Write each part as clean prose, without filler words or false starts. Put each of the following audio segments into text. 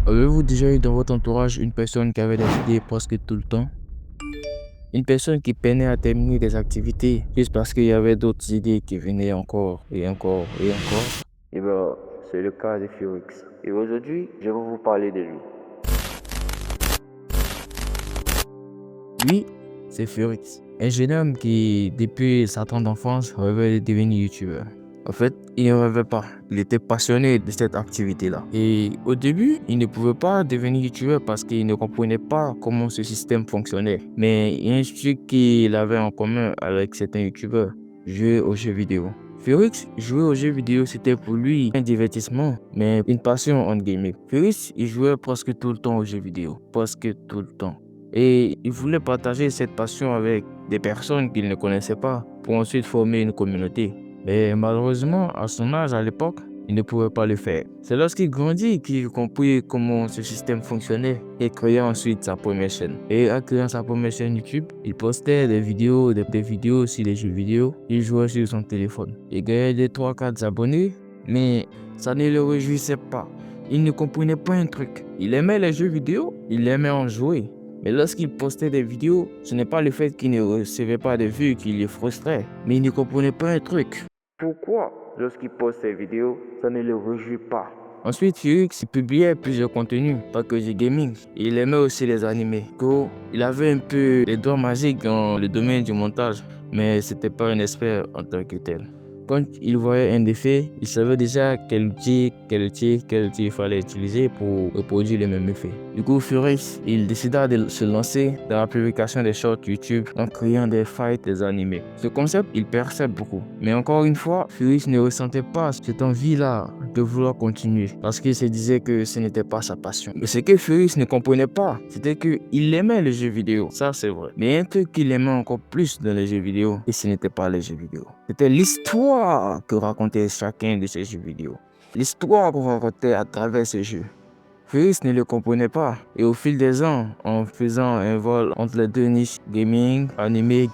Avez-vous déjà eu dans votre entourage une personne qui avait des idées presque tout le temps? Une personne qui peinait à terminer des activités juste parce qu'il y avait d'autres idées qui venaient encore et encore et encore? Eh bien, c'est le cas de Furix. Et aujourd'hui, je vais vous parler de lui. Lui, c'est Furix, un jeune homme qui, depuis sa tendre enfance, rêvait de devenir youtubeur. En fait, il ne rêvait pas. Il était passionné de cette activité-là. Et au début, il ne pouvait pas devenir youtubeur parce qu'il ne comprenait pas comment ce système fonctionnait. Mais il y a un truc qu'il avait en commun avec certains youtubeurs: jouer aux jeux vidéo. Furix, jouer aux jeux vidéo, c'était pour lui un divertissement, mais une passion entre guillemets. Furix, il jouait presque tout le temps aux jeux vidéo. Presque tout le temps. Et il voulait partager cette passion avec des personnes qu'il ne connaissait pas pour ensuite former une communauté. Mais malheureusement, à son âge, à l'époque, il ne pouvait pas le faire. C'est lorsqu'il grandit qu'il comprit comment ce système fonctionnait et créa ensuite sa première chaîne. Et en créant sa première chaîne YouTube, il postait des vidéos sur les jeux vidéo. Il jouait sur son téléphone. Il gagnait des 3-4 abonnés, mais ça ne le réjouissait pas. Il ne comprenait pas un truc. Il aimait les jeux vidéo, il aimait en jouer. Mais lorsqu'il postait des vidéos, ce n'est pas le fait qu'il ne recevait pas de vues qui le frustrait, mais il ne comprenait pas un truc. Pourquoi, lorsqu'il poste ses vidéos, ça ne le réjouit pas? Ensuite, Furix publiait plusieurs contenus, pas que du gaming. Il aimait aussi les animés. Il avait un peu les doigts magiques dans le domaine du montage, mais c'était pas un expert en tant que tel. Quand il voyait un défait, il savait déjà quel outil il fallait utiliser pour reproduire le même effet. Du coup, Furix, il décida de se lancer dans la publication des shorts YouTube en créant des fights des animés. Ce concept, il perçait beaucoup. Mais encore une fois, Furix ne ressentait pas cette envie-là de vouloir continuer parce qu'il se disait que ce n'était pas sa passion. Mais ce que Furix ne comprenait pas, c'était qu'il aimait les jeux vidéo. Ça, c'est vrai. Mais un truc qu'il aimait encore plus dans les jeux vidéo, et ce n'était pas les jeux vidéo. C'était l'histoire que racontait chacun de ces jeux vidéo. L'histoire qu'on racontait à travers ces jeux. Furix ne le comprenait pas. Et au fil des ans, en faisant un vol entre les deux niches, gaming, animé,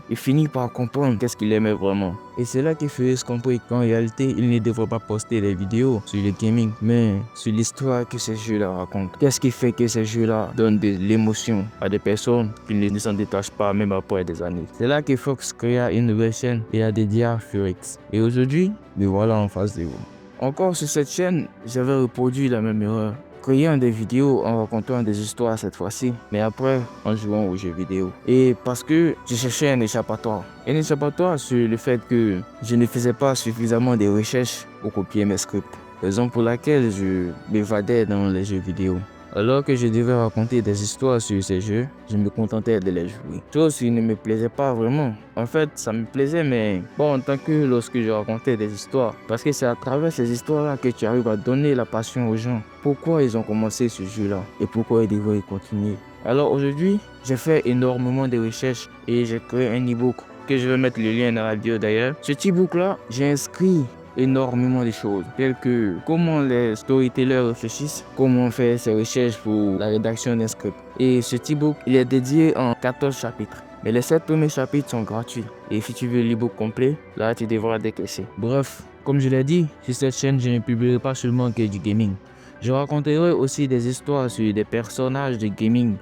il finit par comprendre qu'est-ce qu'il aimait vraiment. Et c'est là que Furix comprit qu'en réalité, il ne devrait pas poster des vidéos sur le gaming, mais sur l'histoire que ces jeux-là racontent. Qu'est-ce qui fait que ces jeux-là donnent de l'émotion à des personnes qui ne s'en détachent pas même après des années. C'est là que Fox créa une nouvelle chaîne et a dédié à Furix. Et aujourd'hui, me voilà en face de vous. Encore sur cette chaîne, j'avais reproduit la même erreur, créant des vidéos en racontant des histoires cette fois-ci, mais après en jouant aux jeux vidéo. Et parce que je cherchais un échappatoire. Un échappatoire sur le fait que je ne faisais pas suffisamment de recherches pour copier mes scripts. Raison pour laquelle je m'évadais dans les jeux vidéo. Alors que je devais raconter des histoires sur ces jeux, je me contentais de les jouer. Chose qui ne me plaisait pas vraiment. En fait, ça me plaisait, mais pas en tant que lorsque je racontais des histoires. Parce que c'est à travers ces histoires-là que tu arrives à donner la passion aux gens. Pourquoi ils ont commencé ce jeu-là et pourquoi ils devraient y continuer. Alors aujourd'hui, j'ai fait énormément de recherches et j'ai créé un e-book que je vais mettre le lien dans la bio d'ailleurs. Ce e-book-là, j'ai inscrit énormément de choses, telles que comment les storytellers réfléchissent, comment faire ses recherches pour la rédaction d'un script. Et ce e-book, il est dédié en 14 chapitres. Mais les 7 premiers chapitres sont gratuits. Et si tu veux l'e-book complet, là tu devras décaisser. Bref, comme je l'ai dit, sur cette chaîne, je ne publierai pas seulement que du gaming. Je raconterai aussi des histoires sur des personnages de gaming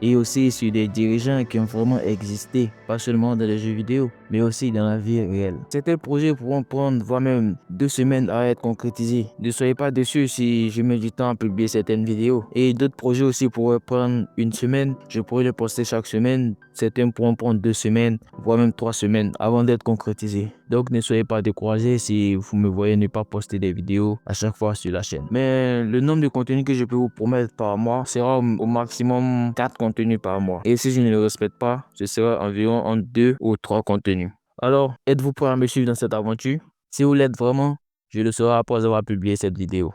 et aussi sur des dirigeants qui ont vraiment existé, pas seulement dans les jeux vidéo, mais aussi dans la vie réelle. Certains projets pourront prendre voire même 2 semaines à être concrétisés. Ne soyez pas déçus si je mets du temps à publier certaines vidéos. Et d'autres projets aussi pourraient prendre 1 semaine. Je pourrais les poster chaque semaine. Certains pourront prendre 2 semaines, voire même 3 semaines avant d'être concrétisés. Donc ne soyez pas découragés si vous me voyez ne pas poster des vidéos à chaque fois sur la chaîne. Mais le nombre de contenus que je peux vous promettre par mois sera au maximum 4 contenus par mois. Et si je ne le respecte pas, ce sera environ entre 2 ou 3 contenus. Alors, êtes-vous prêt à me suivre dans cette aventure? Si vous l'êtes vraiment, je le saurai après avoir publié cette vidéo.